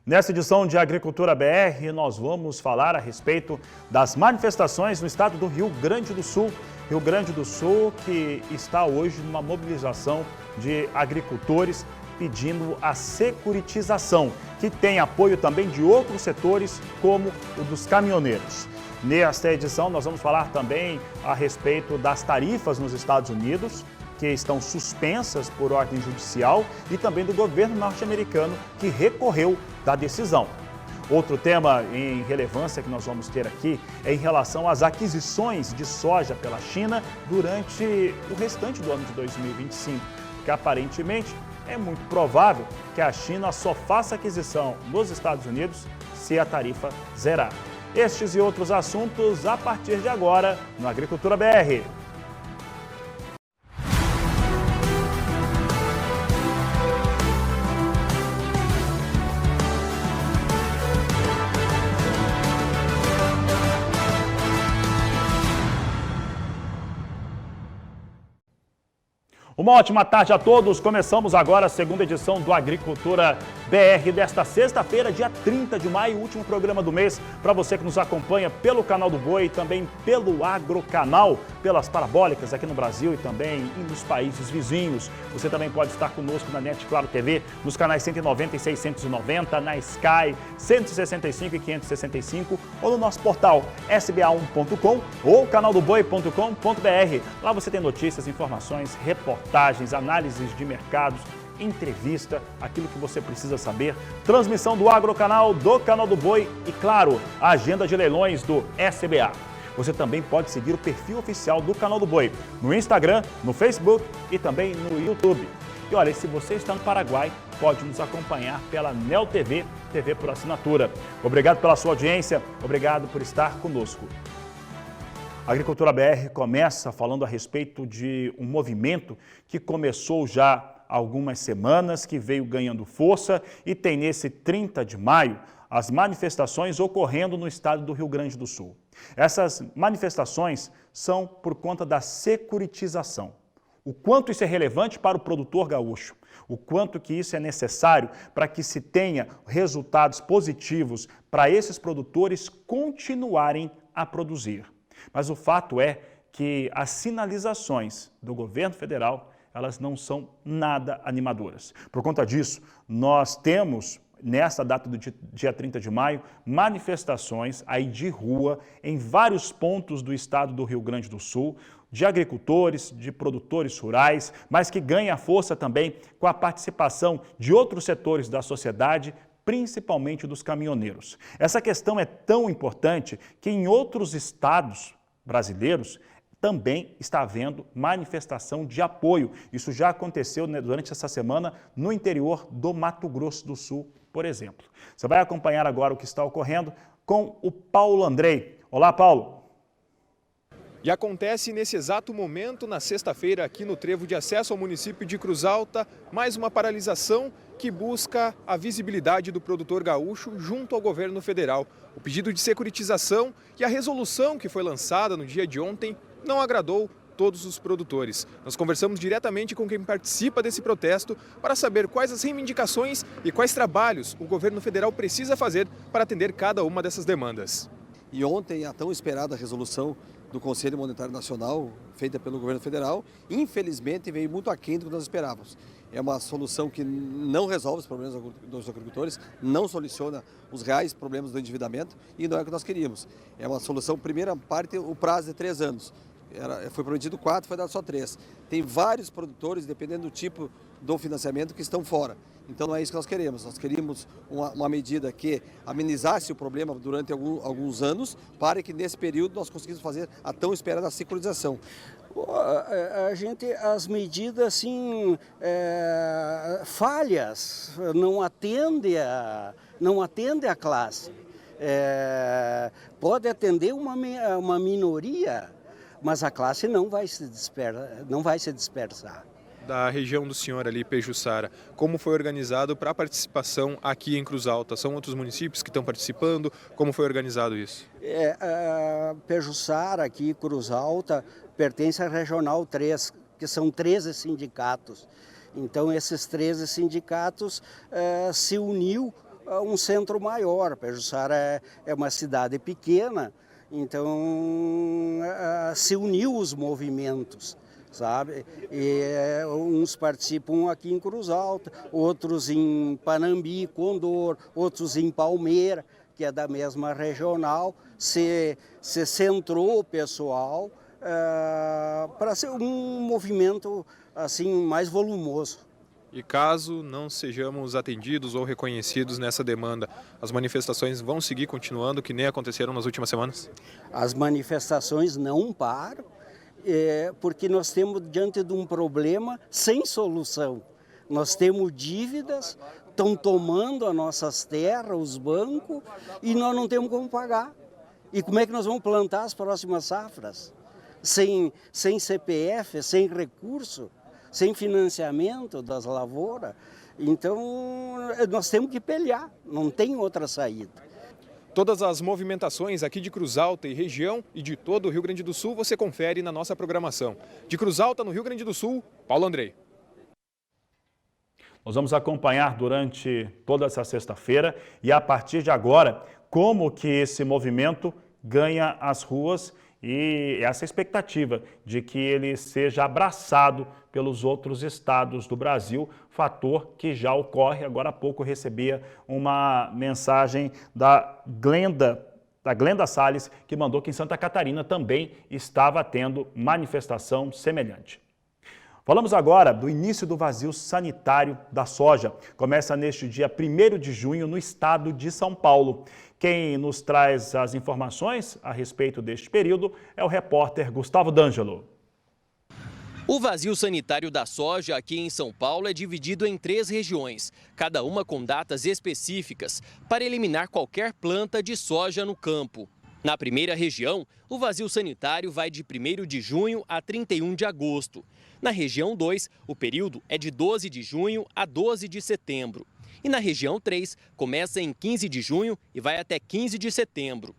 Nessa edição de Agricultura BR, nós vamos falar a respeito das manifestações no estado do Rio Grande do Sul. Rio Grande do Sul que está hoje numa mobilização de agricultores pedindo a securitização, que tem apoio também de outros setores, como o dos caminhoneiros. Nesta edição, nós vamos falar também a respeito das tarifas nos Estados Unidos, que estão suspensas por ordem judicial, e também do governo norte-americano, que recorreu da decisão. Outro tema em relevância que nós vamos ter aqui é em relação às aquisições de soja pela China durante o restante do ano de 2025, que aparentemente é muito provável que a China só faça aquisição nos Estados Unidos se a tarifa zerar. Estes e outros assuntos a partir de agora no Agricultura BR. Uma ótima tarde a todos. Começamos agora a segunda edição do Agricultura BR desta sexta-feira, dia 30 de maio, último programa do mês. Para você que nos acompanha pelo canal do Boi e também pelo Agrocanal, pelas parabólicas aqui no Brasil e também nos países vizinhos. Você também pode estar conosco na NET Claro TV, nos canais 190 e 690, na Sky 165 e 565 ou no nosso portal sba1.com ou canaldoboi.com.br. Lá você tem notícias, informações, reportagens, análises de mercados, entrevista, aquilo que você precisa saber, transmissão do Agrocanal, do Canal do Boi e, claro, a agenda de leilões do SBA. Você também pode seguir o perfil oficial do Canal do Boi no Instagram, no Facebook e também no YouTube. E olha, se você está no Paraguai, pode nos acompanhar pela Nel TV, TV por assinatura. Obrigado pela sua audiência, obrigado por estar conosco. A Agricultura BR começa falando a respeito de um movimento que começou já há algumas semanas, que veio ganhando força e tem nesse 30 de maio as manifestações ocorrendo no estado do Rio Grande do Sul. Essas manifestações são por conta da securitização. O quanto isso é relevante para o produtor gaúcho, o quanto que isso é necessário para que se tenha resultados positivos para esses produtores continuarem a produzir. Mas o fato é que as sinalizações do governo federal, elas não são nada animadoras. Por conta disso, nós temos, nesta data do dia 30 de maio, manifestações aí de rua em vários pontos do estado do Rio Grande do Sul, de agricultores, de produtores rurais, mas que ganha força também com a participação de outros setores da sociedade, principalmente dos caminhoneiros. Essa questão é tão importante que em outros estados brasileiros também está havendo manifestação de apoio. Isso já aconteceu durante essa semana no interior do Mato Grosso do Sul, por exemplo. Você vai acompanhar agora o que está ocorrendo com o Paulo Andrei. Olá, Paulo. E acontece nesse exato momento, na sexta-feira, aqui no trevo de acesso ao município de Cruz Alta, mais uma paralisação que busca a visibilidade do produtor gaúcho junto ao governo federal. O pedido de securitização e a resolução que foi lançada no dia de ontem não agradou todos os produtores. Nós conversamos diretamente com quem participa desse protesto para saber quais as reivindicações e quais trabalhos o governo federal precisa fazer para atender cada uma dessas demandas. E ontem a tão esperada resolução do Conselho Monetário Nacional, feita pelo governo federal, infelizmente veio muito aquém do que nós esperávamos. É uma solução que não resolve os problemas dos agricultores, não soluciona os reais problemas do endividamento e não é o que nós queríamos. É uma solução, primeira parte, o prazo de 3 anos. Foi prometido 4, foi dado só 3. Tem vários produtores, dependendo do tipo do financiamento, que estão fora. Então não é isso que nós queremos. Nós queríamos uma medida que amenizasse o problema durante alguns anos, para que nesse período nós conseguíssemos fazer a tão esperada securitização. As medidas assim, falhas, não atende a classe. Pode atender uma minoria, mas a classe não vai se dispersar. Da região do senhor ali, Pejuçara, como foi organizado para a participação aqui em Cruz Alta? São outros municípios que estão participando? Como foi organizado isso? Pejuçara, aqui, Cruz Alta, pertence à Regional 3, que são 13 sindicatos. Então, esses 13 sindicatos se uniu um centro maior. Pajuçara é uma cidade pequena, então se uniu os movimentos, sabe? E uns participam aqui em Cruz Alta, outros em Panambi, Condor, outros em Palmeira, que é da mesma regional. Se centrou o pessoal para ser um movimento assim mais volumoso. E caso não sejamos atendidos ou reconhecidos nessa demanda, as manifestações vão seguir continuando, que nem aconteceram nas últimas semanas? As manifestações não param, porque nós estamos diante de um problema sem solução. Nós temos dívidas, estão tomando as nossas terras, os bancos, e nós não temos como pagar. E como é que nós vamos plantar as próximas safras? Sem CPF, sem recurso, sem financiamento das lavouras. Então, nós temos que pelear, não tem outra saída. Todas as movimentações aqui de Cruz Alta e região e de todo o Rio Grande do Sul você confere na nossa programação. De Cruz Alta, no Rio Grande do Sul, Paulo Andrei. Nós vamos acompanhar durante toda essa sexta-feira e a partir de agora como que esse movimento ganha as ruas e essa expectativa de que ele seja abraçado pelos outros estados do Brasil, fator que já ocorre. Agora há pouco eu recebia uma mensagem da Glenda Salles, que mandou que em Santa Catarina também estava tendo manifestação semelhante. Falamos agora do início do vazio sanitário da soja. Começa neste dia 1º de junho no estado de São Paulo. Quem nos traz as informações a respeito deste período é o repórter Gustavo D'Angelo. O vazio sanitário da soja aqui em São Paulo é dividido em 3 regiões, cada uma com datas específicas para eliminar qualquer planta de soja no campo. Na primeira região, o vazio sanitário vai de 1º de junho a 31 de agosto. Na região 2, o período é de 12 de junho a 12 de setembro. E na região 3, começa em 15 de junho e vai até 15 de setembro.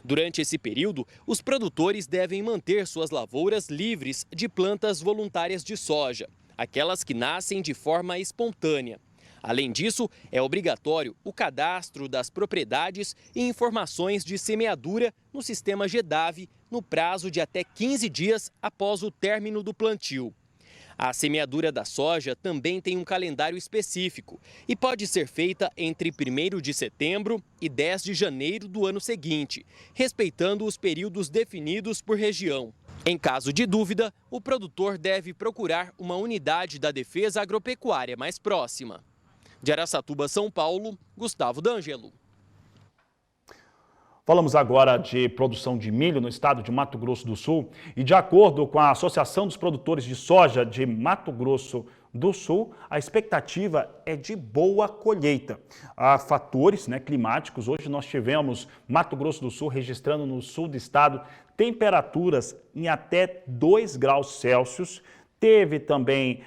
Durante esse período, os produtores devem manter suas lavouras livres de plantas voluntárias de soja, aquelas que nascem de forma espontânea. Além disso, é obrigatório o cadastro das propriedades e informações de semeadura no sistema GEDAV no prazo de até 15 dias após o término do plantio. A semeadura da soja também tem um calendário específico e pode ser feita entre 1º de setembro e 10 de janeiro do ano seguinte, respeitando os períodos definidos por região. Em caso de dúvida, o produtor deve procurar uma unidade da Defesa Agropecuária mais próxima. De Araçatuba, São Paulo, Gustavo D'Angelo. Falamos agora de produção de milho no estado de Mato Grosso do Sul e, de acordo com a Associação dos Produtores de Soja de Mato Grosso do Sul, a expectativa é de boa colheita. Há fatores climáticos. Hoje nós tivemos Mato Grosso do Sul registrando no sul do estado temperaturas em até 2 graus Celsius. Teve também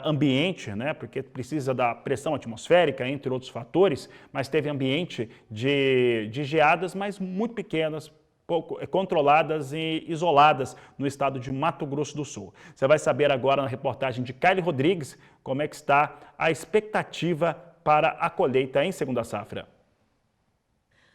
ambiente, porque precisa da pressão atmosférica, entre outros fatores, mas teve ambiente de geadas, mas muito pequenas, pouco controladas e isoladas no estado de Mato Grosso do Sul. Você vai saber agora na reportagem de Kylie Rodrigues como é que está a expectativa para a colheita em segunda safra.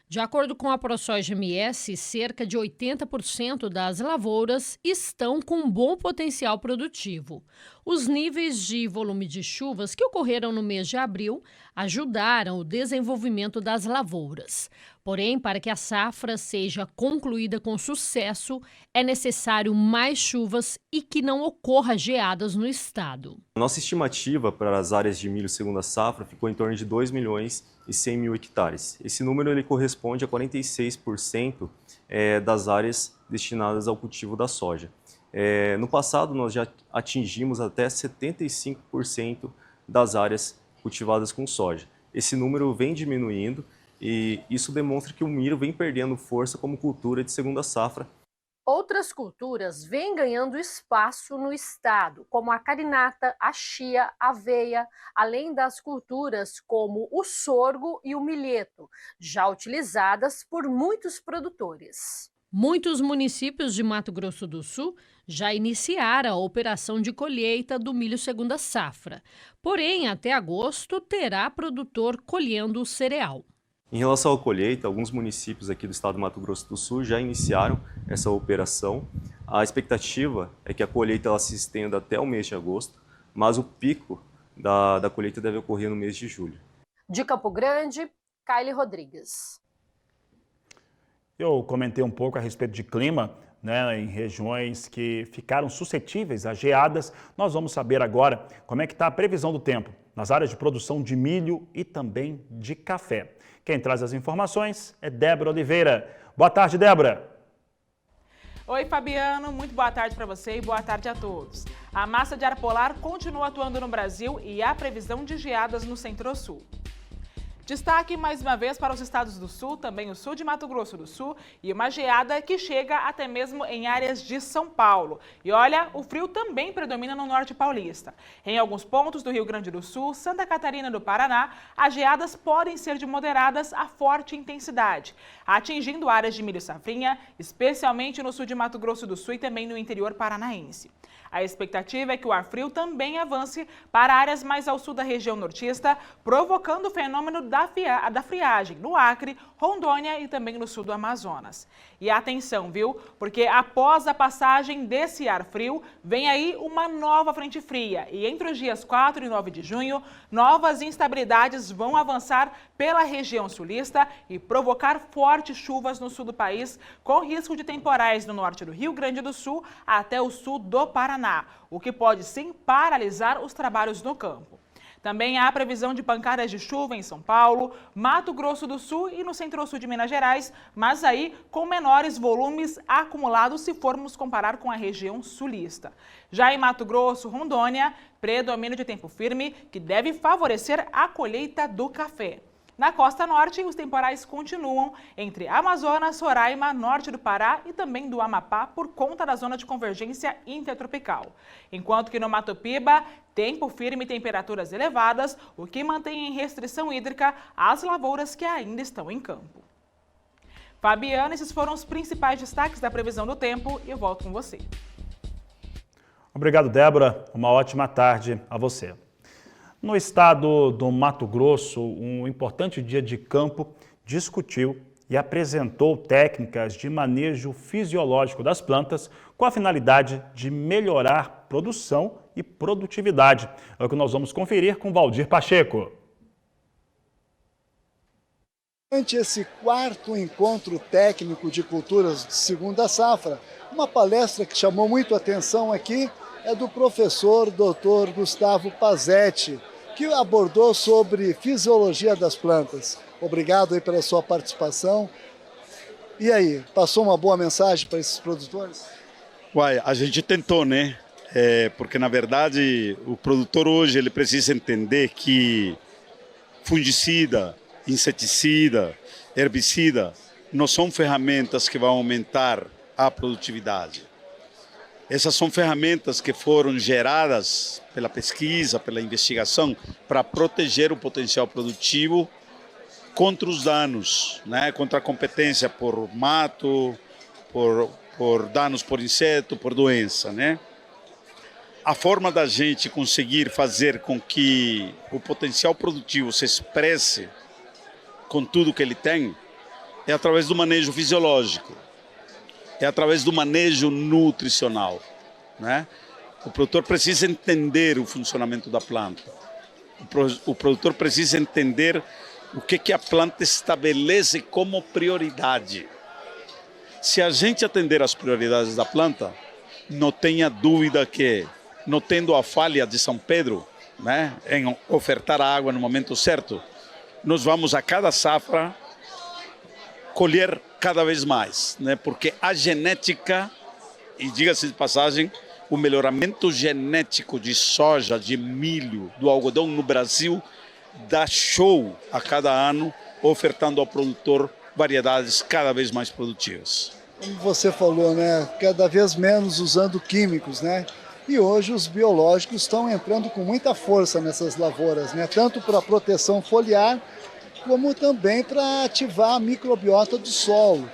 De acordo com a ProSoja-MS, cerca de 80% das lavouras estão com bom potencial produtivo. Os níveis de volume de chuvas que ocorreram no mês de abril ajudaram o desenvolvimento das lavouras. Porém, para que a safra seja concluída com sucesso, é necessário mais chuvas e que não ocorra geadas no estado. Nossa estimativa para as áreas de milho segunda safra ficou em torno de 2.100.000 hectares. Esse número ele corresponde a 46% das áreas destinadas ao cultivo da soja. No passado, nós já atingimos até 75% das áreas cultivadas com soja. Esse número vem diminuindo e isso demonstra que o milho vem perdendo força como cultura de segunda safra. Outras culturas vêm ganhando espaço no estado, como a carinata, a chia, a aveia, além das culturas como o sorgo e o milheto, já utilizadas por muitos produtores. Muitos municípios de Mato Grosso do Sul já iniciaram a operação de colheita do milho segunda safra. Porém, até agosto, terá produtor colhendo o cereal. Em relação à colheita, alguns municípios aqui do estado do Mato Grosso do Sul já iniciaram essa operação. A expectativa é que a colheita ela se estenda até o mês de agosto, mas o pico da colheita deve ocorrer no mês de julho. De Campo Grande, Kylie Rodrigues. Eu comentei um pouco a respeito de clima, né, em regiões que ficaram suscetíveis a geadas. Nós vamos saber agora como é que está a previsão do tempo nas áreas de produção de milho e também de café. Quem traz as informações é Débora Oliveira. Boa tarde, Débora. Oi, Fabiano. Muito boa tarde para você e boa tarde a todos. A massa de ar polar continua atuando no Brasil e há previsão de geadas no Centro-Sul. Destaque mais uma vez para os estados do Sul, também o sul de Mato Grosso do Sul e uma geada que chega até mesmo em áreas de São Paulo. E olha, o frio também predomina no norte paulista. Em alguns pontos do Rio Grande do Sul, Santa Catarina e do Paraná, as geadas podem ser de moderadas a forte intensidade, atingindo áreas de milho safrinha, especialmente no sul de Mato Grosso do Sul e também no interior paranaense. A expectativa é que o ar frio também avance para áreas mais ao sul da região nortista, provocando o fenômeno da friagem no Acre, Rondônia e também no sul do Amazonas. E atenção, viu? Porque após a passagem desse ar frio, vem aí uma nova frente fria. E entre os dias 4 e 9 de junho, novas instabilidades vão avançar pela região sulista e provocar fortes chuvas no sul do país, com risco de temporais no norte do Rio Grande do Sul até o sul do Paraná, o que pode sim paralisar os trabalhos no campo. Também há previsão de pancadas de chuva em São Paulo, Mato Grosso do Sul e no Centro-Sul de Minas Gerais, mas aí com menores volumes acumulados se formos comparar com a região sulista. Já em Mato Grosso, Rondônia, predomínio de tempo firme que deve favorecer a colheita do café. Na costa norte, os temporais continuam entre Amazonas, Roraima, norte do Pará e também do Amapá por conta da zona de convergência intertropical. Enquanto que no Mato Piba, tempo firme e temperaturas elevadas, o que mantém em restrição hídrica as lavouras que ainda estão em campo. Fabiana, esses foram os principais destaques da previsão do tempo e eu volto com você. Obrigado, Débora. Uma ótima tarde a você. No estado do Mato Grosso, um importante dia de campo discutiu e apresentou técnicas de manejo fisiológico das plantas com a finalidade de melhorar produção e produtividade. É o que nós vamos conferir com Valdir Pacheco. Durante esse quarto encontro técnico de culturas de segunda safra, uma palestra que chamou muito a atenção aqui é do professor Dr. Gustavo Pazetti, que abordou sobre fisiologia das plantas. Obrigado aí pela sua participação. E aí, passou uma boa mensagem para esses produtores? Uai, a gente tentou, né? Porque, na verdade, o produtor hoje ele precisa entender que fungicida, inseticida, herbicida não são ferramentas que vão aumentar a produtividade. Essas são ferramentas que foram geradas pela pesquisa, pela investigação, para proteger o potencial produtivo contra os danos, né? Contra a competência por mato, por danos por inseto, por doença, né? A forma da gente conseguir fazer com que o potencial produtivo se expresse com tudo que ele tem é através do manejo fisiológico. É através do manejo nutricional, né? O produtor precisa entender o funcionamento da planta. O produtor precisa entender o que a planta estabelece como prioridade. Se a gente atender às prioridades da planta, não tenha dúvida que, não tendo a falha de São Pedro, né, em ofertar a água no momento certo, nós vamos a cada safra colher cada vez mais, né? Porque a genética, e diga-se de passagem, o melhoramento genético de soja, de milho, do algodão no Brasil dá show a cada ano, ofertando ao produtor variedades cada vez mais produtivas. Como você falou, né? Cada vez menos usando químicos, né? E hoje os biológicos estão entrando com muita força nessas lavouras, né? Tanto para proteção foliar, como também para ativar a microbiota do solo.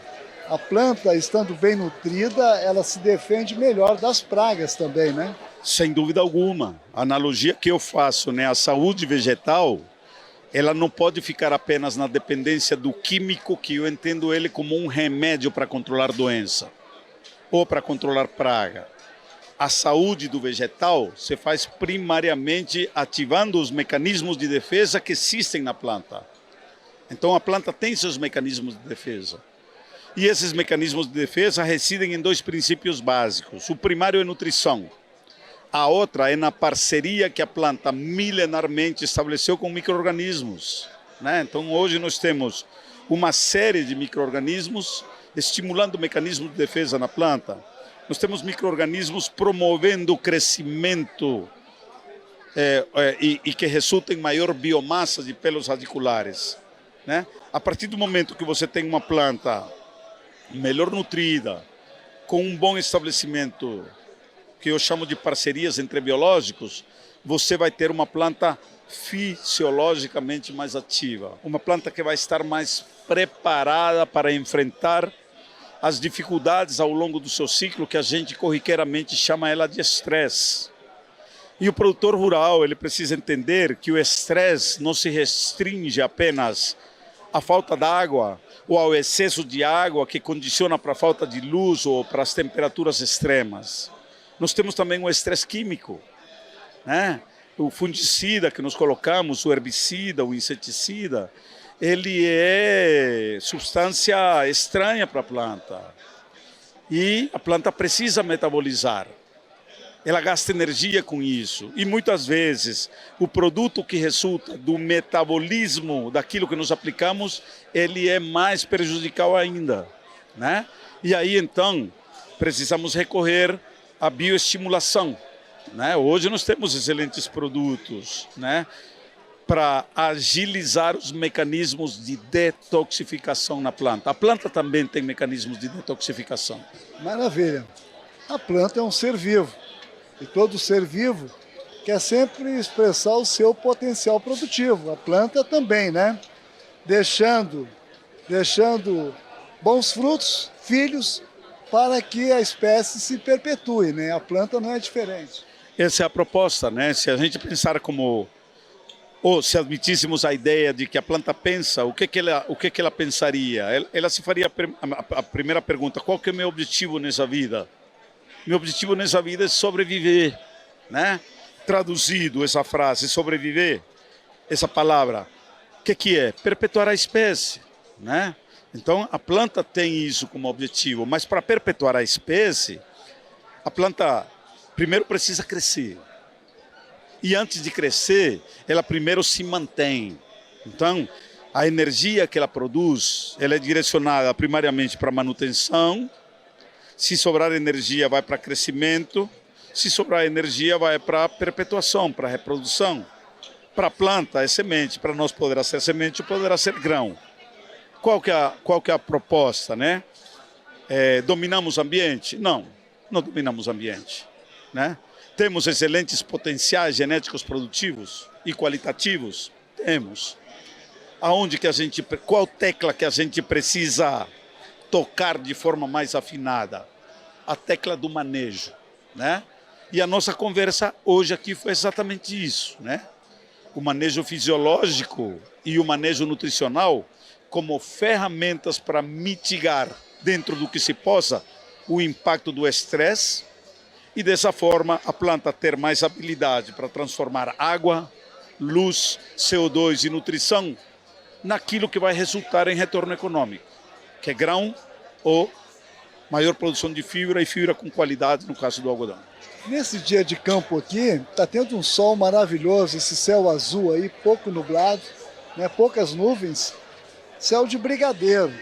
A planta, estando bem nutrida, ela se defende melhor das pragas também, né? Sem dúvida alguma. A analogia que eu faço, né, a saúde vegetal, ela não pode ficar apenas na dependência do químico, que eu entendo ele como um remédio para controlar doença ou para controlar praga. A saúde do vegetal se faz primariamente ativando os mecanismos de defesa que existem na planta. Então a planta tem seus mecanismos de defesa. E esses mecanismos de defesa residem em 2 princípios básicos. O primário é nutrição. A outra é na parceria que a planta milenarmente estabeleceu com micro-organismos, né? Então hoje nós temos uma série de micro-organismos estimulando o mecanismo de defesa na planta. Nós temos micro-organismos promovendo o crescimento e que resulta em maior biomassa de pelos radiculares, né? A partir do momento que você tem uma planta melhor nutrida, com um bom estabelecimento, que eu chamo de parcerias entre biológicos, você vai ter uma planta fisiologicamente mais ativa. Uma planta que vai estar mais preparada para enfrentar as dificuldades ao longo do seu ciclo, que a gente corriqueiramente chama ela de estresse. E o produtor rural, ele precisa entender que o estresse não se restringe apenas à falta d'água ou ao excesso de água que condiciona para a falta de luz ou para as temperaturas extremas. Nós temos também o estresse químico, né? O fungicida que nós colocamos, o herbicida, o inseticida, ele é substância estranha para a planta. E a planta precisa metabolizar. Ela gasta energia com isso. E muitas vezes o produto que resulta do metabolismo daquilo que nós aplicamos, ele é mais prejudicial ainda, né? E aí então precisamos recorrer à bioestimulação, né? Hoje nós temos excelentes produtos, né, para agilizar os mecanismos de detoxificação na planta. A planta também tem mecanismos de detoxificação. Maravilha. A planta é um ser vivo. E todo ser vivo quer sempre expressar o seu potencial produtivo. A planta também, né? Deixando bons frutos, filhos, para que a espécie se perpetue, né? A planta não é diferente. Essa é a proposta, né? Se a gente pensar como, ou se admitíssemos a ideia de que a planta pensa, o que ela pensaria? Ela se faria a primeira pergunta: qual que é o meu objetivo nessa vida? Meu objetivo nessa vida é sobreviver, né? Traduzido essa frase, sobreviver, essa palavra, o que é? Perpetuar a espécie, né? Então a planta tem isso como objetivo, mas para perpetuar a espécie, a planta primeiro precisa crescer. E antes de crescer, ela primeiro se mantém. Então, a energia que ela produz, ela é direcionada primariamente para manutenção. Se sobrar energia, vai para crescimento. Se sobrar energia, vai para perpetuação, para reprodução. Para a planta é semente, para nós poderá ser semente ou poderá ser grão. Qual que é a proposta, né? Dominamos o ambiente? Não dominamos o ambiente, né? Temos excelentes potenciais genéticos produtivos e qualitativos? Temos. Qual tecla que a gente precisa tocar de forma mais afinada? A tecla do manejo, né? E a nossa conversa hoje aqui foi exatamente isso, né? O manejo fisiológico e o manejo nutricional como ferramentas para mitigar, dentro do que se possa, o impacto do estresse e dessa forma a planta ter mais habilidade para transformar água, luz, CO2 e nutrição naquilo que vai resultar em retorno econômico, que é grão ou maior produção de fibra e fibra com qualidade no caso do algodão. Nesse dia de campo aqui, está tendo um sol maravilhoso, esse céu azul aí, pouco nublado, né, poucas nuvens, céu de brigadeiro.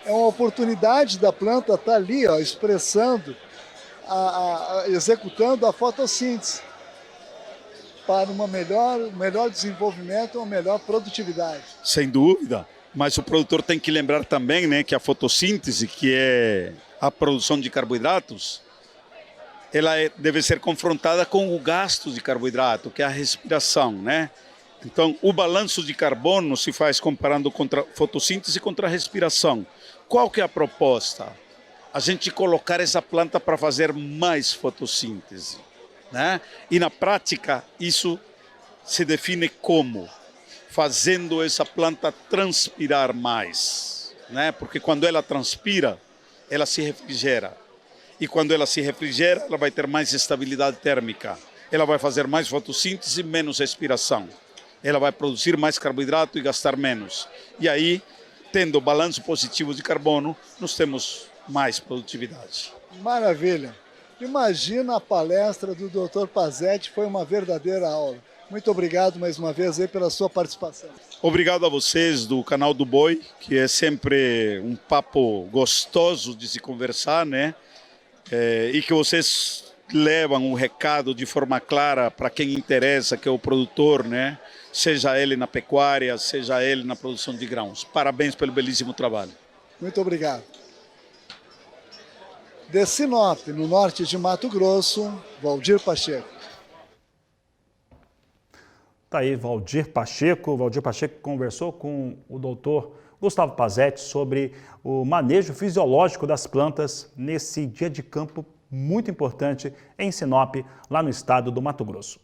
É uma oportunidade da planta estar ali, ó, expressando, executando a fotossíntese para um melhor desenvolvimento, uma melhor produtividade. Sem dúvida, mas o produtor tem que lembrar também, né, que a fotossíntese, que é a produção de carboidratos, ela deve ser confrontada com o gasto de carboidrato, que é a respiração, né? Então, o balanço de carbono se faz comparando contra fotossíntese contra a respiração. Qual que é a proposta? A gente colocar essa planta para fazer mais fotossíntese, né? E na prática, isso se define como? Fazendo essa planta transpirar mais, né? Porque quando ela transpira, ela se refrigera. E quando ela se refrigera, ela vai ter mais estabilidade térmica. Ela vai fazer mais fotossíntese, menos respiração. Ela vai produzir mais carboidrato e gastar menos. E aí, tendo balanço positivo de carbono, nós temos mais produtividade. Maravilha! Imagina a palestra do Dr. Pazzetti, foi uma verdadeira aula. Muito obrigado mais uma vez aí pela sua participação. Obrigado a vocês do canal do Boi, que é sempre um papo gostoso de se conversar, né? E que vocês levam o recado de forma clara para quem interessa, que é o produtor, né? Seja ele na pecuária, seja ele na produção de grãos. Parabéns pelo belíssimo trabalho. Muito obrigado. De Sinop, no norte de Mato Grosso, Valdir Pacheco. Tá aí Valdir Pacheco. Valdir Pacheco conversou com o doutor Gustavo Pazzetti sobre o manejo fisiológico das plantas nesse dia de campo muito importante em Sinop, lá no estado do Mato Grosso.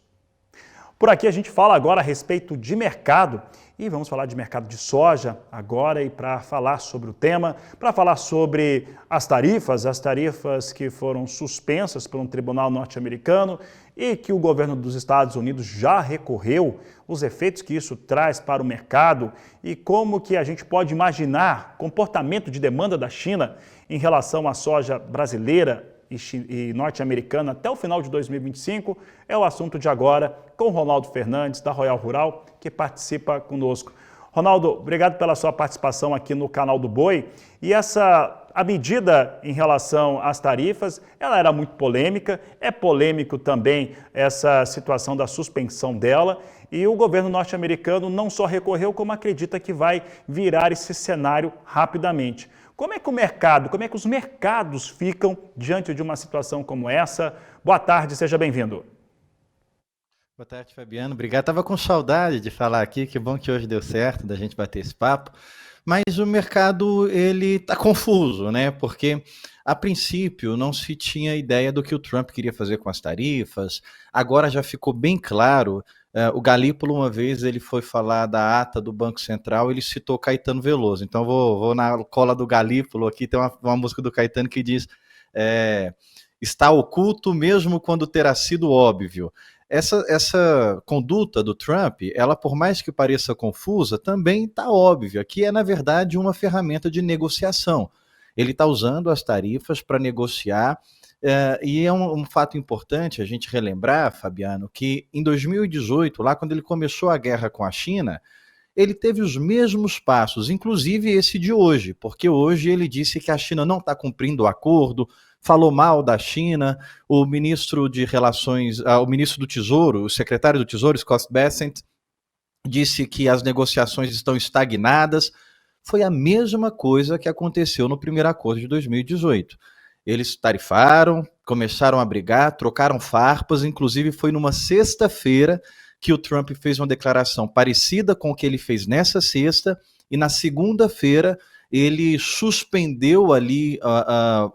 Por aqui a gente fala agora a respeito de mercado e vamos falar de mercado de soja agora e para falar sobre o tema, para falar sobre as tarifas que foram suspensas por um tribunal norte-americano e que o governo dos Estados Unidos já recorreu, os efeitos que isso traz para o mercado e como que a gente pode imaginar comportamento de demanda da China em relação à soja brasileira e norte-americana até o final de 2025, é o assunto de agora com o Ronaldo Fernandes, da Royal Rural, que participa conosco. Ronaldo, obrigado pela sua participação aqui no canal do Boi. E a medida em relação às tarifas, ela era muito polêmica, é polêmico também essa situação da suspensão dela, e o governo norte-americano não só recorreu, como acredita que vai virar esse cenário rapidamente. Como é que os mercados ficam diante de uma situação como essa? Boa tarde, seja bem-vindo. Boa tarde, Fabiano. Obrigado. Estava com saudade de falar aqui, que bom que hoje deu certo da gente bater esse papo. Mas o mercado, ele está confuso, né? Porque, a princípio, não se tinha ideia do que o Trump queria fazer com as tarifas. Agora já ficou bem claro. O Galípolo, uma vez, ele foi falar da ata do Banco Central, ele citou Caetano Veloso. Então, vou na cola do Galípolo aqui, tem uma música do Caetano que diz está oculto mesmo quando terá sido óbvio. Essa conduta do Trump, ela, por mais que pareça confusa, também está óbvia, que é, na verdade, uma ferramenta de negociação. Ele está usando as tarifas para negociar. E é um fato importante a gente relembrar, Fabiano, que em 2018, lá quando ele começou a guerra com a China, ele teve os mesmos passos, inclusive esse de hoje, porque hoje ele disse que a China não está cumprindo o acordo, falou mal da China, o ministro do Tesouro, o secretário do Tesouro, Scott Bessent, disse que as negociações estão estagnadas. Foi a mesma coisa que aconteceu no primeiro acordo de 2018. Eles tarifaram, começaram a brigar, trocaram farpas, inclusive foi numa sexta-feira que o Trump fez uma declaração parecida com o que ele fez nessa sexta, e na segunda-feira ele suspendeu ali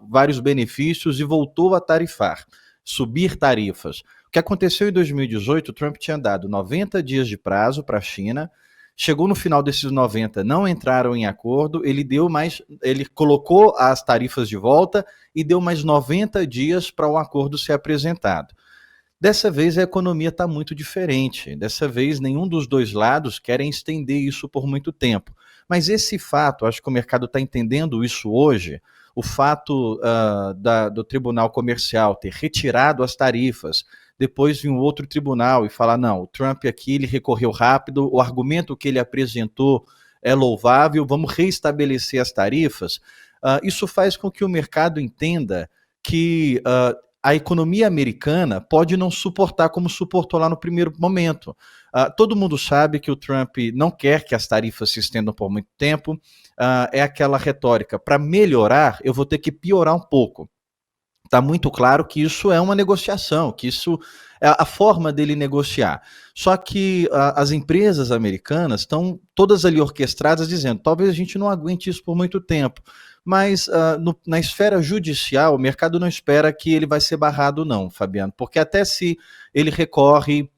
vários benefícios e voltou a tarifar, subir tarifas. O que aconteceu em 2018, o Trump tinha dado 90 dias de prazo para a China, chegou no final desses 90, não entraram em acordo, ele colocou as tarifas de volta e deu mais 90 dias para o acordo ser apresentado. Dessa vez a economia está muito diferente, dessa vez nenhum dos dois lados querem estender isso por muito tempo. Mas esse fato, acho que o mercado está entendendo isso hoje, o fato do Tribunal Comercial ter retirado as tarifas, depois vir um outro tribunal e falar, não, o Trump aqui ele recorreu rápido, o argumento que ele apresentou é louvável, vamos reestabelecer as tarifas. Isso faz com que o mercado entenda que a economia americana pode não suportar como suportou lá no primeiro momento. Todo mundo sabe que o Trump não quer que as tarifas se estendam por muito tempo, é aquela retórica, para melhorar eu vou ter que piorar um pouco. Está muito claro que isso é uma negociação, que isso é a forma dele negociar. Só que as empresas americanas estão todas ali orquestradas dizendo, talvez a gente não aguente isso por muito tempo, mas na esfera judicial, o mercado não espera que ele vai ser barrado não, Fabiano, porque até se ele recorre,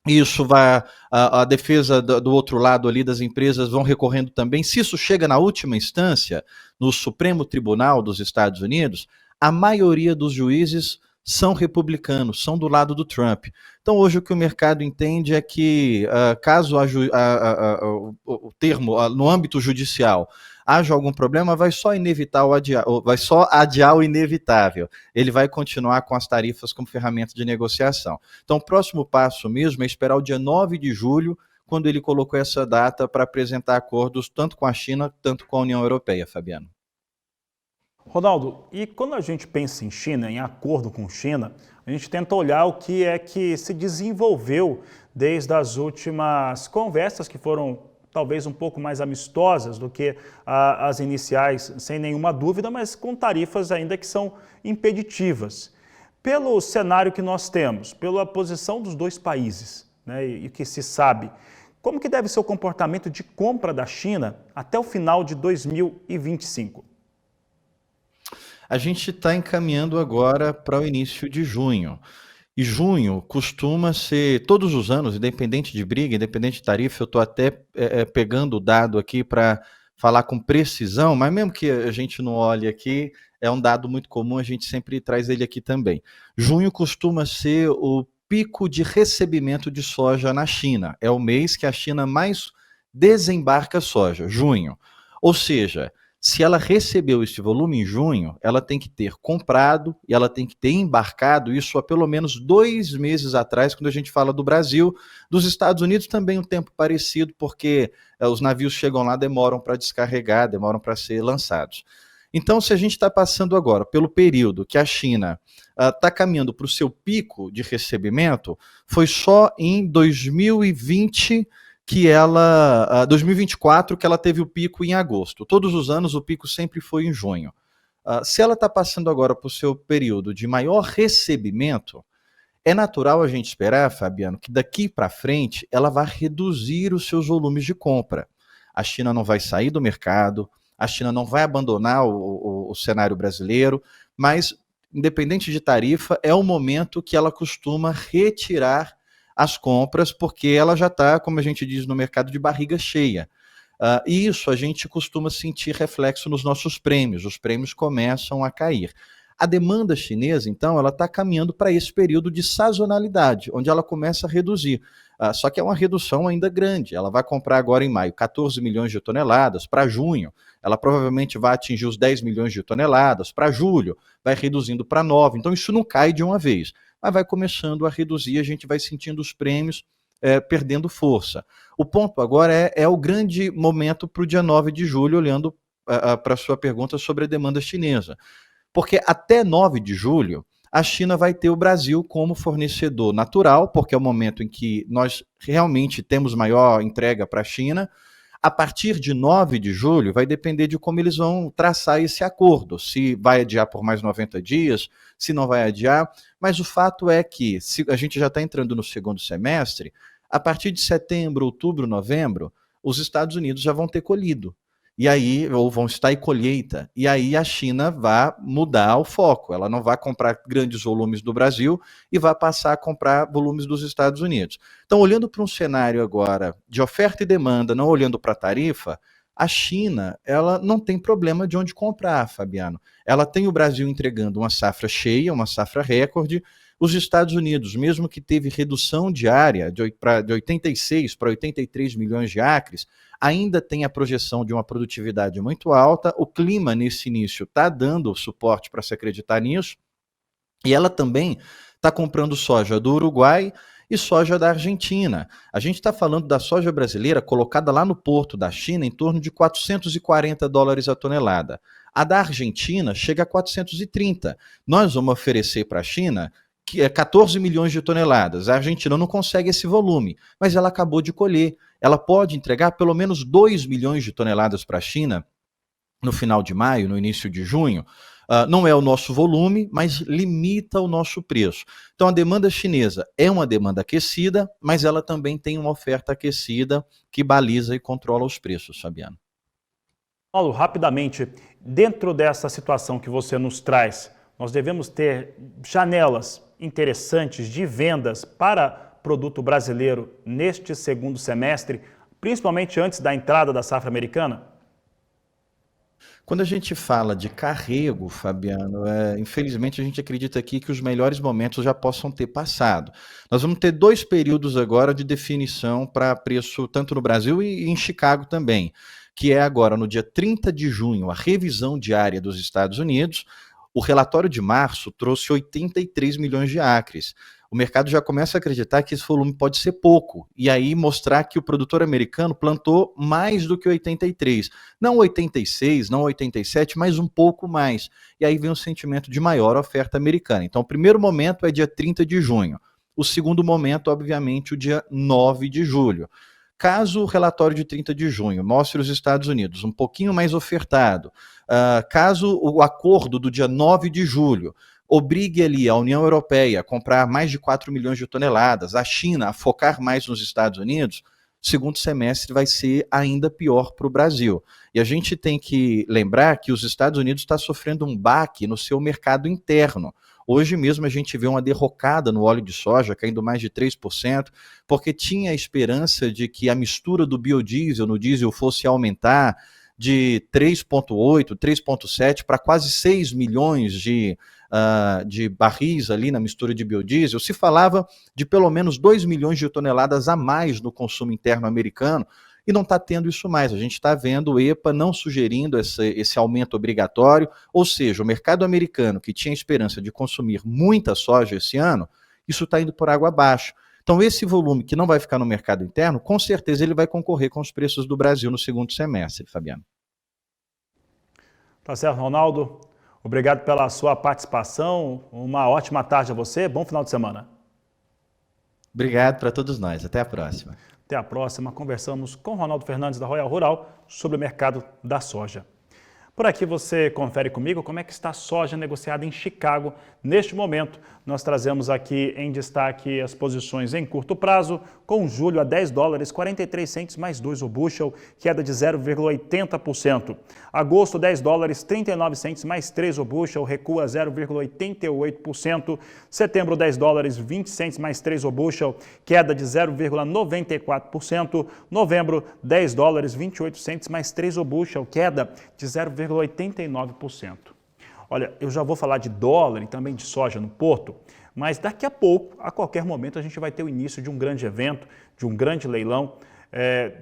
isso vai, a defesa do outro lado ali das empresas vão recorrendo também, se isso chega na última instância, no Supremo Tribunal dos Estados Unidos, a maioria dos juízes são republicanos, são do lado do Trump. Então hoje o que o mercado entende é que caso o termo no âmbito judicial haja algum problema, vai só adiar o inevitável. Ele vai continuar com as tarifas como ferramenta de negociação. Então o próximo passo mesmo é esperar o dia 9 de julho, quando ele colocou essa data para apresentar acordos tanto com a China, tanto com a União Europeia, Fabiano. Ronaldo, e quando a gente pensa em China, em acordo com China, a gente tenta olhar o que é que se desenvolveu desde as últimas conversas, que foram talvez um pouco mais amistosas do que as iniciais, sem nenhuma dúvida, mas com tarifas ainda que são impeditivas. Pelo cenário que nós temos, pela posição dos dois países, né, e que se sabe, como que deve ser o comportamento de compra da China até o final de 2025? A gente está encaminhando agora para o início de junho. E junho costuma ser, todos os anos, independente de briga, independente de tarifa, eu estou até pegando o dado aqui para falar com precisão, mas mesmo que a gente não olhe aqui, é um dado muito comum, a gente sempre traz ele aqui também. Junho costuma ser o pico de recebimento de soja na China. É o mês que a China mais desembarca soja, junho. Ou seja, se ela recebeu esse volume em junho, ela tem que ter comprado e ela tem que ter embarcado isso há pelo menos 2 meses atrás, quando a gente fala do Brasil. Dos Estados Unidos também um tempo parecido, porque os navios chegam lá, demoram para descarregar, demoram para ser lançados. Então, se a gente está passando agora pelo período que a China está caminhando para o seu pico de recebimento, foi só em 2020 2024 que ela teve o pico em agosto. Todos os anos o pico sempre foi em junho. Se ela está passando agora para o seu período de maior recebimento, é natural a gente esperar, Fabiano, que daqui para frente ela vai reduzir os seus volumes de compra. A China não vai sair do mercado, a China não vai abandonar o cenário brasileiro, mas, independente de tarifa, é o momento que ela costuma retirar as compras, porque ela já está, como a gente diz no mercado, de barriga cheia. E isso a gente costuma sentir reflexo nos nossos prêmios, os prêmios começam a cair. A demanda chinesa, então, ela está caminhando para esse período de sazonalidade, onde ela começa a reduzir. Só que é uma redução ainda grande. Ela vai comprar agora em maio 14 milhões de toneladas, para junho ela provavelmente vai atingir os 10 milhões de toneladas, para julho vai reduzindo para 9, então isso não cai de uma vez, mas vai começando a reduzir, a gente vai sentindo os prêmios perdendo força. O ponto agora é o grande momento para o dia 9 de julho, olhando para a sua pergunta sobre a demanda chinesa. Porque até 9 de julho, a China vai ter o Brasil como fornecedor natural, porque é o momento em que nós realmente temos maior entrega para a China. A partir de 9 de julho, vai depender de como eles vão traçar esse acordo, se vai adiar por mais 90 dias, se não vai adiar, mas o fato é que, se a gente já está entrando no segundo semestre, a partir de setembro, outubro, novembro, os Estados Unidos já vão ter colhido. E aí, ou vão estar em colheita, e aí a China vai mudar o foco, ela não vai comprar grandes volumes do Brasil e vai passar a comprar volumes dos Estados Unidos. Então, olhando para um cenário agora de oferta e demanda, não olhando para a tarifa, a China, ela não tem problema de onde comprar, Fabiano. Ela tem o Brasil entregando uma safra cheia, uma safra recorde. Os Estados Unidos, mesmo que teve redução diária de 86 para 83 milhões de acres, ainda tem a projeção de uma produtividade muito alta. O clima nesse início está dando suporte para se acreditar nisso. E ela também está comprando soja do Uruguai e soja da Argentina. A gente está falando da soja brasileira colocada lá no porto da China em torno de $440 a tonelada. A da Argentina chega a 430. Nós vamos oferecer para a China 14 milhões de toneladas. A Argentina não consegue esse volume, mas ela acabou de colher. Ela pode entregar pelo menos 2 milhões de toneladas para a China no final de maio, no início de junho. Não é o nosso volume, mas limita o nosso preço. Então, a demanda chinesa é uma demanda aquecida, mas ela também tem uma oferta aquecida que baliza e controla os preços, Fabiano. Paulo, rapidamente, dentro dessa situação que você nos traz, nós devemos ter janelas interessantes de vendas para produto brasileiro neste segundo semestre, principalmente antes da entrada da safra americana? Quando a gente fala de carrego, Fabiano, infelizmente a gente acredita aqui que os melhores momentos já possam ter passado. Nós vamos ter 2 períodos agora de definição para preço tanto no Brasil e em Chicago também, que é agora no dia 30 de junho, a revisão diária dos Estados Unidos. O relatório de março trouxe 83 milhões de acres. O mercado já começa a acreditar que esse volume pode ser pouco, e aí mostrar que o produtor americano plantou mais do que 83. Não 86, não 87, mas um pouco mais. E aí vem um sentimento de maior oferta americana. Então, o primeiro momento é dia 30 de junho. O segundo momento, obviamente, o dia 9 de julho. Caso o relatório de 30 de junho mostre os Estados Unidos um pouquinho mais ofertado, caso o acordo do dia 9 de julho obrigue ali a União Europeia a comprar mais de 4 milhões de toneladas, a China a focar mais nos Estados Unidos, o segundo semestre vai ser ainda pior para o Brasil. E a gente tem que lembrar que os Estados Unidos está sofrendo um baque no seu mercado interno. Hoje mesmo a gente vê uma derrocada no óleo de soja, caindo mais de 3%, porque tinha a esperança de que a mistura do biodiesel no diesel fosse aumentar de 3,8, 3,7 para quase 6 milhões de barris ali na mistura de biodiesel. Se falava de pelo menos 2 milhões de toneladas a mais no consumo interno americano, e não está tendo isso mais. A gente está vendo o EPA não sugerindo esse aumento obrigatório, ou seja, o mercado americano, que tinha esperança de consumir muita soja esse ano, isso está indo por água abaixo. Então, esse volume que não vai ficar no mercado interno, com certeza ele vai concorrer com os preços do Brasil no segundo semestre, Fabiano. Tá certo, Ronaldo. Obrigado pela sua participação. Uma ótima tarde a você. Bom final de semana. Obrigado para todos nós. Até a próxima. Até a próxima. Conversamos com Ronaldo Fernandes, da Royal Rural, sobre o mercado da soja. Por aqui você confere comigo como é que está a soja negociada em Chicago neste momento. Nós trazemos aqui em destaque as posições em curto prazo, com julho a $10,43 mais 2 o bushel, queda de 0,80%. Agosto, $10,39 mais 3 o bushel, recua 0,88%. Setembro, $10,20 mais 3 o bushel, queda de 0,94%. Novembro, $10,28 mais 3 o bushel, queda de 0,89%. Olha, eu já vou falar de dólar e também de soja no porto, mas daqui a pouco, a qualquer momento, a gente vai ter o início de um grande evento, de um grande leilão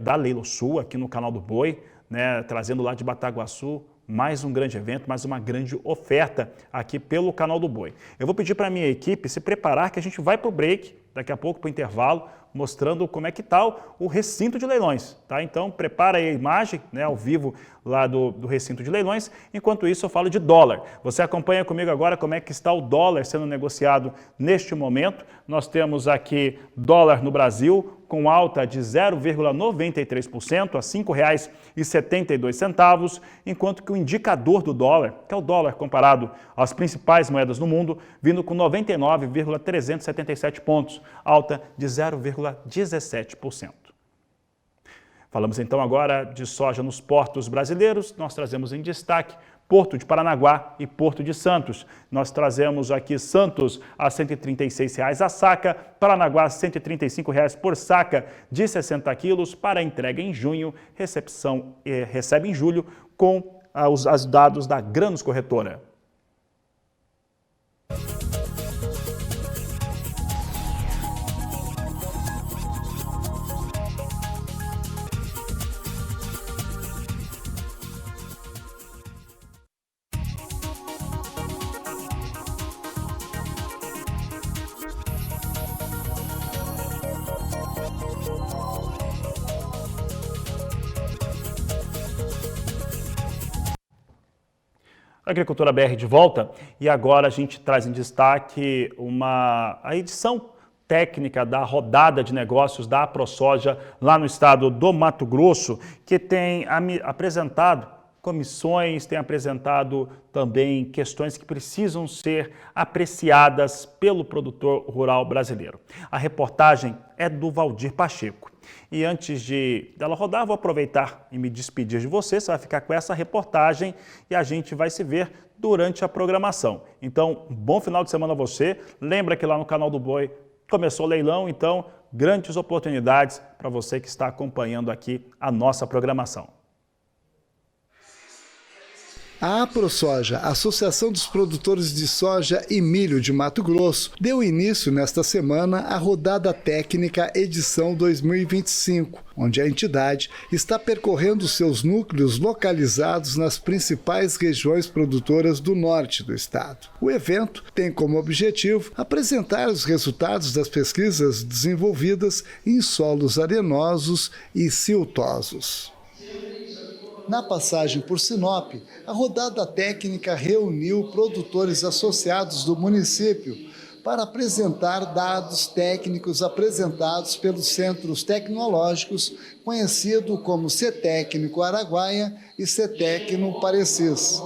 da Leilo Sul, aqui no Canal do Boi, né, trazendo lá de Bataguaçu mais um grande evento, mais uma grande oferta aqui pelo Canal do Boi. Eu vou pedir para a minha equipe se preparar, que a gente vai para o break, daqui a pouco para o intervalo, mostrando como é que está o recinto de leilões, tá? Então, prepara aí a imagem, né, ao vivo lá do recinto de leilões. Enquanto isso, eu falo de dólar. Você acompanha comigo agora como é que está o dólar sendo negociado neste momento. Nós temos aqui dólar no Brasil com alta de 0,93% a R$ 5,72, enquanto que o indicador do dólar, que é o dólar comparado às principais moedas do mundo, vindo com 99,377 pontos, alta de 0,17%. Falamos então agora de soja nos portos brasileiros. Nós trazemos em destaque Porto de Paranaguá e Porto de Santos. Nós trazemos aqui Santos a R$ 136 a saca, Paranaguá R$ 135 por saca de 60 quilos para entrega em junho, recebe em julho com os dados da Grãos Corretora. Agricultura BR de volta, e agora a gente traz em destaque a edição técnica da rodada de negócios da AproSoja lá no estado do Mato Grosso, que tem apresentado comissões têm apresentado também questões que precisam ser apreciadas pelo produtor rural brasileiro. A reportagem é do Valdir Pacheco. E antes dela rodar, vou aproveitar e me despedir de você. Você vai ficar com essa reportagem e a gente vai se ver durante a programação. Então, um bom final de semana a você. Lembra que lá no canal do Boi começou o leilão, então grandes oportunidades para você que está acompanhando aqui a nossa programação. A AproSoja, Associação dos Produtores de Soja e Milho de Mato Grosso, deu início nesta semana à Rodada Técnica Edição 2025, onde a entidade está percorrendo seus núcleos localizados nas principais regiões produtoras do norte do estado. O evento tem como objetivo apresentar os resultados das pesquisas desenvolvidas em solos arenosos e siltosos. Na passagem por Sinop, a rodada técnica reuniu produtores associados do município para apresentar dados técnicos apresentados pelos centros tecnológicos, conhecido como CETEC Araguaia e CETEC Parecis.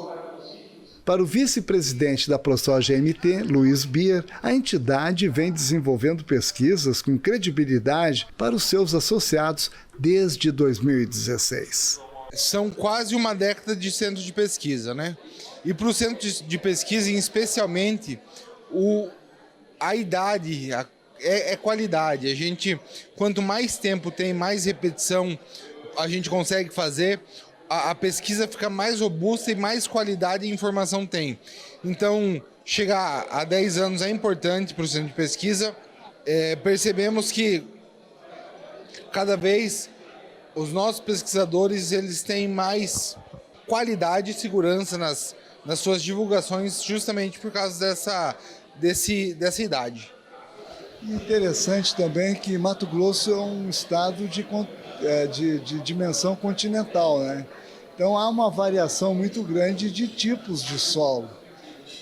Para o vice-presidente da AproSoja MT, Luiz Bier, a entidade vem desenvolvendo pesquisas com credibilidade para os seus associados desde 2016. São quase uma década de centro de pesquisa, né? E para o centro de pesquisa, especialmente, a idade é qualidade. A gente, quanto mais tempo tem, mais repetição a gente consegue fazer, a pesquisa fica mais robusta e mais qualidade e informação tem. Então, chegar a 10 anos é importante para o centro de pesquisa. Percebemos que cada vez os nossos pesquisadores eles têm mais qualidade e segurança nas suas divulgações, justamente por causa dessa idade. Interessante também que Mato Grosso é um estado de dimensão continental, né? Então há uma variação muito grande de tipos de solo.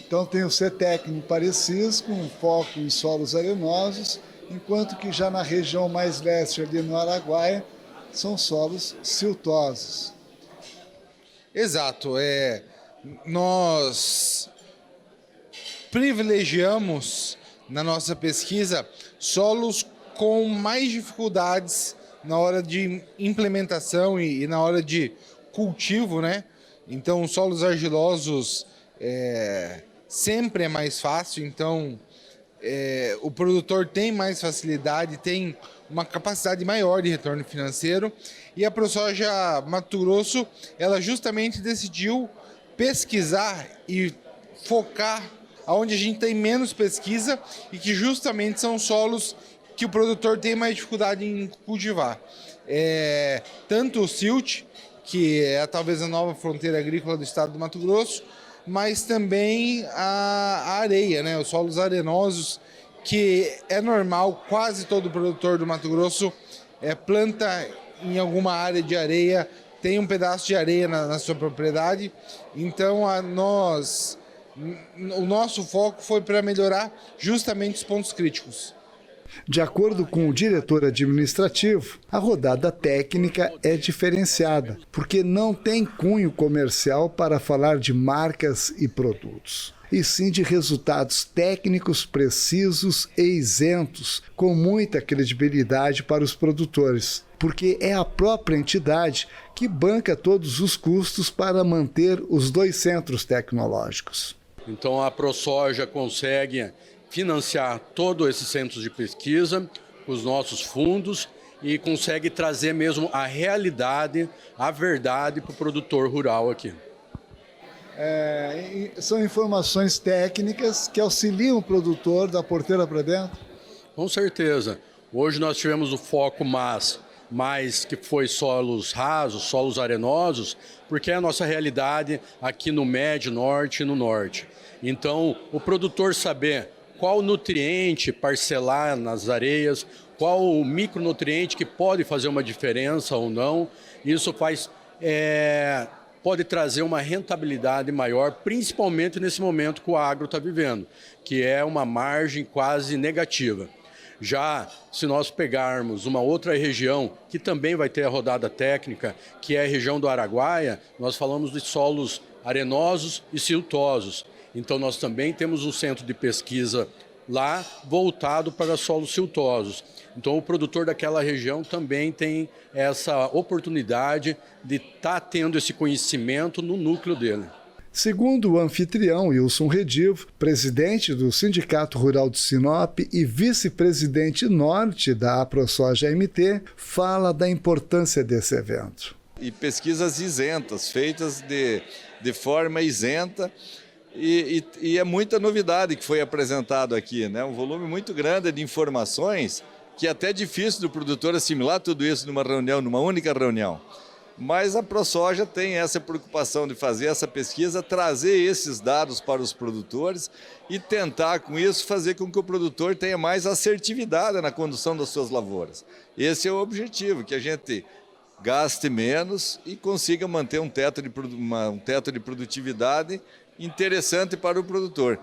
Então tem o CETEC Parecis, com foco em solos arenosos, enquanto que já na região mais leste, ali no Araguaia, são solos siltosos. Exato. Nós privilegiamos na nossa pesquisa solos com mais dificuldades na hora de implementação e na hora de cultivo, né? Então, solos argilosos sempre é mais fácil, então o produtor tem mais facilidade, tem uma capacidade maior de retorno financeiro, e a AproSoja Mato Grosso, ela justamente decidiu pesquisar e focar onde a gente tem menos pesquisa e que justamente são solos que o produtor tem mais dificuldade em cultivar. Tanto o silt, que é talvez a nova fronteira agrícola do estado do Mato Grosso, mas também a areia, né? Os solos arenosos, que é normal, quase todo produtor do Mato Grosso planta em alguma área de areia, tem um pedaço de areia na sua propriedade. Então, o nosso foco foi para melhorar justamente os pontos críticos. De acordo com o diretor administrativo, a rodada técnica é diferenciada, porque não tem cunho comercial para falar de marcas e produtos, e sim de resultados técnicos precisos e isentos, com muita credibilidade para os produtores, porque é a própria entidade que banca todos os custos para manter os dois centros tecnológicos. Então a AproSoja consegue financiar todos esses centros de pesquisa, os nossos fundos, e consegue trazer mesmo a realidade, a verdade para o produtor rural aqui. São informações técnicas que auxiliam o produtor da porteira para dentro? Com certeza. Hoje nós tivemos o foco mais que foi solos rasos, solos arenosos, porque é a nossa realidade aqui no Médio Norte e no Norte. Então, o produtor saber qual nutriente parcelar nas areias, qual o micronutriente que pode fazer uma diferença ou não, isso pode trazer uma rentabilidade maior, principalmente nesse momento que o agro está vivendo, que é uma margem quase negativa. Já se nós pegarmos uma outra região que também vai ter a rodada técnica, que é a região do Araguaia, nós falamos de solos arenosos e siltosos. Então nós também temos um centro de pesquisa lá voltado para solos siltosos. Então o produtor daquela região também tem essa oportunidade de estar tendo esse conhecimento no núcleo dele. Segundo o anfitrião Wilson Redivo, presidente do Sindicato Rural de Sinop e vice-presidente norte da AproSoja MT, fala da importância desse evento. E pesquisas isentas, feitas de forma isenta, e é muita novidade que foi apresentado aqui, né? Um volume muito grande de informações que é até difícil do produtor assimilar tudo isso numa reunião, numa única reunião. Mas a ProSoja tem essa preocupação de fazer essa pesquisa, trazer esses dados para os produtores e tentar, com isso, fazer com que o produtor tenha mais assertividade na condução das suas lavouras. Esse é o objetivo, que a gente gaste menos e consiga manter um teto de produtividade interessante para o produtor.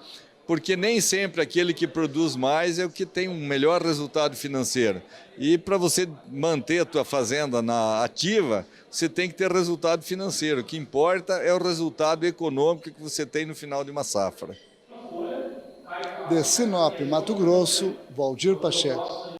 Porque nem sempre aquele que produz mais é o que tem um melhor resultado financeiro. E para você manter a tua fazenda ativa, você tem que ter resultado financeiro. O que importa é o resultado econômico que você tem no final de uma safra. De Sinop, Mato Grosso, Valdir Pacheco.